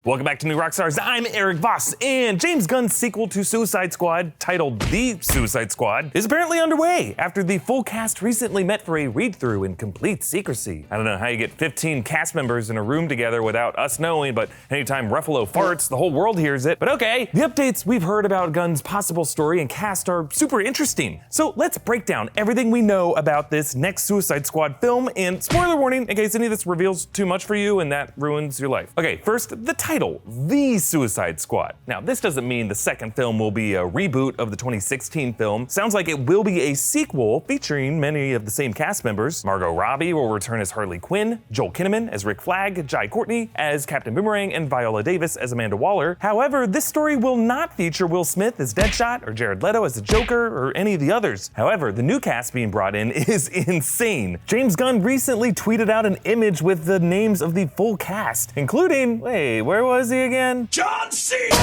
Welcome back to New Rockstars. I'm Erik Voss, and James Gunn's sequel to Suicide Squad, titled The Suicide Squad, is apparently underway after the full cast recently met for a read-through in complete secrecy. I don't know how you get 15 cast members in a room together without us knowing, but anytime Ruffalo farts, the whole world hears it. But okay, the updates we've heard about Gunn's possible story and cast are super interesting. So let's break down everything we know about this next Suicide Squad film, and spoiler warning in case any of this reveals too much for you and that ruins your life. Okay, first, the title, The Suicide Squad. Now, this doesn't mean the second film will be a reboot of the 2016 film. Sounds like it will be a sequel featuring many of the same cast members. Margot Robbie will return as Harley Quinn, Joel Kinnaman as Rick Flag, Jai Courtney as Captain Boomerang, and Viola Davis as Amanda Waller. However, this story will not feature Will Smith as Deadshot or Jared Leto as the Joker or any of the others. However, the new cast being brought in is insane. James Gunn recently tweeted out an image with the names of the full cast, including, wait, where was he again? John Cena!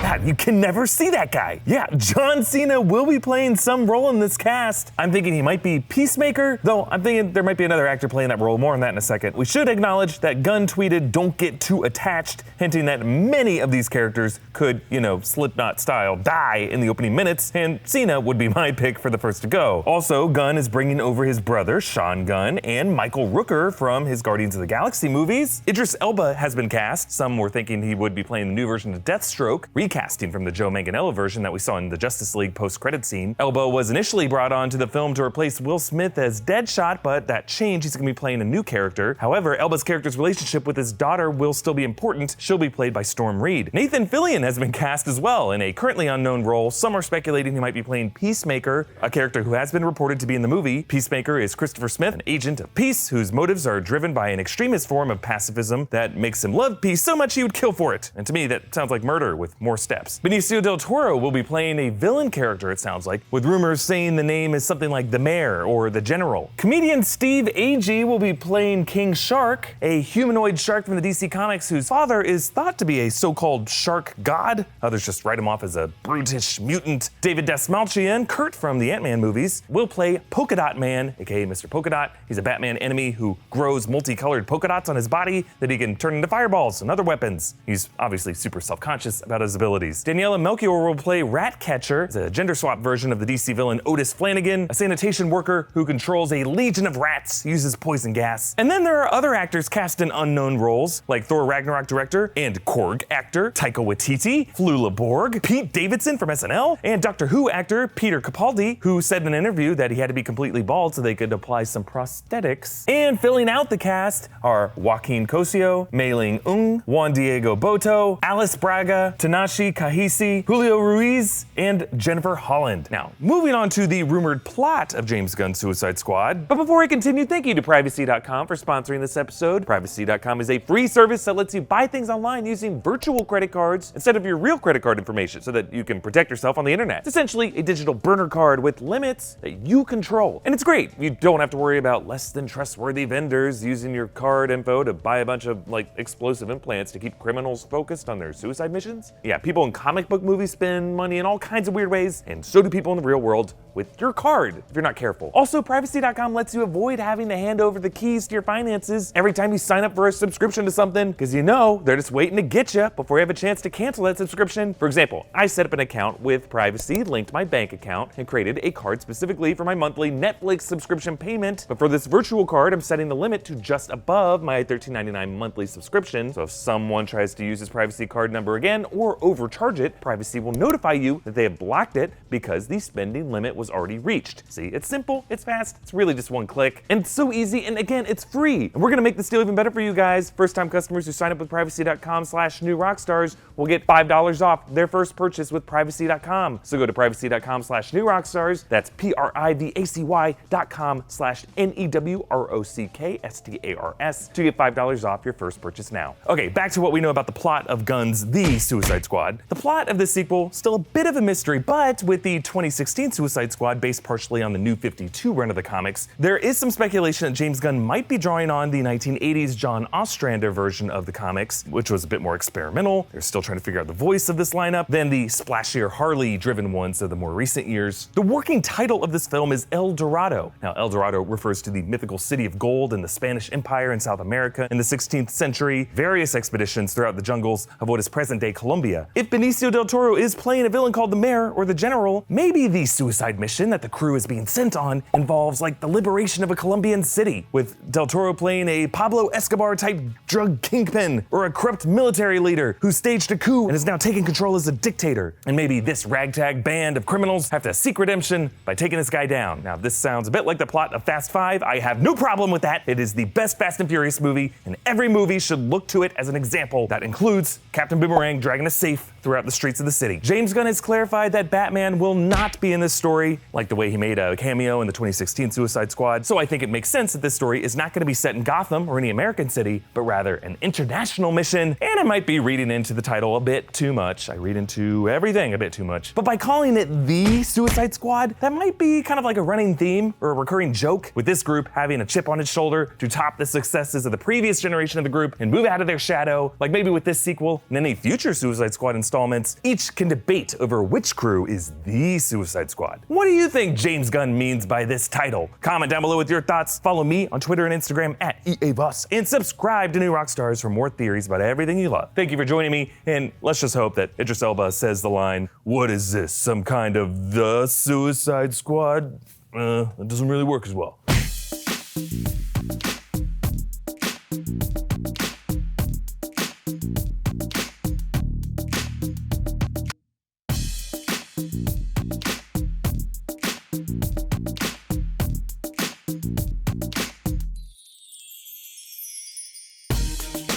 God, you can never see that guy. Yeah, John Cena will be playing some role in this cast. I'm thinking he might be Peacemaker, though I'm thinking there might be another actor playing that role. More on that in a second. We should acknowledge that Gunn tweeted, "Don't get too attached," hinting that many of these characters could, Slipknot style, die in the opening minutes, and Cena would be my pick for the first to go. Also, Gunn is bringing over his brother, Sean Gunn, and Michael Rooker from his Guardians of the Galaxy movies. Idris Elba has been cast. Some were thinking he would be playing the new version of Deathstroke, recasting from the Joe Manganiello version that we saw in the Justice League post-credit scene. Elba was initially brought on to the film to replace Will Smith as Deadshot, but that changed. He's going to be playing a new character. However, Elba's character's relationship with his daughter will still be important. She'll be played by Storm Reed. Nathan Fillion has been cast as well in a currently unknown role. Some are speculating he might be playing Peacemaker, a character who has been reported to be in the movie. Peacemaker is Christopher Smith, an agent of peace whose motives are driven by an extremist form of pacifism that makes him love peace so much he would kill for it. And to me, that sounds like murder with more steps. Benicio del Toro will be playing a villain character, it sounds like, with rumors saying the name is something like the Mayor or the General. Comedian Steve Agee will be playing King Shark, a humanoid shark from the DC Comics whose father is thought to be a so-called shark god. Others just write him off as a brutish mutant. David Dastmalchian, Kurt from the Ant-Man movies, will play Polka Dot Man, aka Mr. Polka Dot. He's a Batman enemy who grows multicolored polka dots on his body that he can turn into fireballs and other weapons. He's obviously super self-conscious about his abilities. Daniela Melchior will play Ratcatcher, it's a gender swap version of the DC villain Otis Flanagan, a sanitation worker who controls a legion of rats, uses poison gas. And then there are other actors cast in unknown roles, like Thor Ragnarok director and Korg actor Taika Waititi, Flula Borg, Pete Davidson from SNL, and Doctor Who actor Peter Capaldi, who said in an interview that he had to be completely bald so they could apply some prosthetics. And filling out the cast are Joaquin Cosio, Mei Ling Ung, Juan Diego Boto, Alice Braga, Tanashi Kahisi, Julio Ruiz, and Jennifer Holland. Now, moving on to the rumored plot of James Gunn's Suicide Squad. But before I continue, thank you to Privacy.com for sponsoring this episode. Privacy.com is a free service that lets you buy things online using virtual credit cards instead of your real credit card information so that you can protect yourself on the internet. It's essentially a digital burner card with limits that you control. And it's great. You don't have to worry about less than trustworthy vendors using your card info to buy a bunch of explosive implants to keep criminals focused on their suicide missions. Yeah, people in comic book movies spend money in all kinds of weird ways, and so do people in the real world with your card if you're not careful. Also, Privacy.com lets you avoid having to hand over the keys to your finances every time you sign up for a subscription to something, because they're just waiting to get you before you have a chance to cancel that subscription. For example, I set up an account with Privacy, linked my bank account, and created a card specifically for my monthly Netflix subscription payment. But for this virtual card, I'm setting the limit to just above my $13.99 monthly subscription. So if someone tries to use his Privacy card number again or overcharge it, Privacy will notify you that they have blocked it because the spending limit was already reached. See, it's simple, it's fast, it's really just one click, and it's so easy, and again, it's free. And we're gonna make this deal even better for you guys. First-time customers who sign up with Privacy.com/newrockstars will get $5 off their first purchase with Privacy.com. So go to Privacy.com/newrockstars, that's Privacy.com/NEWROCKSTARS to get $5 off your first purchase now. Okay, back to what we know about the plot of Gunn's The Suicide Squad. The plot of this sequel, still a bit of a mystery, but with the 2016 Suicide Squad based partially on the New 52 run of the comics, there is some speculation that James Gunn might be drawing on the 1980s John Ostrander version of the comics, which was a bit more experimental. They're still trying to figure out the voice of this lineup than the splashier Harley-driven ones of the more recent years. The working title of this film is El Dorado. Now, El Dorado refers to the mythical city of gold in the Spanish Empire in South America in the 16th century. Various expeditions throughout the jungles of what is present-day Colombia. If Benicio del Toro is playing a villain called the Mayor or the General, maybe the suicide mission that the crew is being sent on involves like the liberation of a Colombian city, with Del Toro playing a Pablo Escobar-type drug kingpin, or a corrupt military leader who staged a coup and is now taking control as a dictator. And maybe this ragtag band of criminals have to seek redemption by taking this guy down. Now, this sounds a bit like the plot of Fast 5. I have no problem with that. It is the best Fast and Furious movie, and every movie should look to it as an example that includes Captain Boomerang dragging a safe throughout the streets of the city. James Gunn has clarified that Batman will not be in this story, like the way he made a cameo in the 2016 Suicide Squad. So I think it makes sense that this story is not going to be set in Gotham or any American city, but rather an international mission. And I might be reading into the title a bit too much. I read into everything a bit too much. But by calling it the Suicide Squad, that might be kind of like a running theme or a recurring joke, with this group having a chip on its shoulder to top the successes of the previous generation of the group and move out of their shadow. Like maybe with this sequel and any future Suicide Squad installments, each can debate over which crew is the Suicide Squad. What do you think James Gunn means by this title? Comment down below with your thoughts. Follow me on Twitter and Instagram at Erik Voss, and subscribe to New Rockstars for more theories about everything you love. Thank you for joining me, and let's just hope that Idris Elba says the line, "What is this, some kind of the Suicide Squad?" It doesn't really work as well.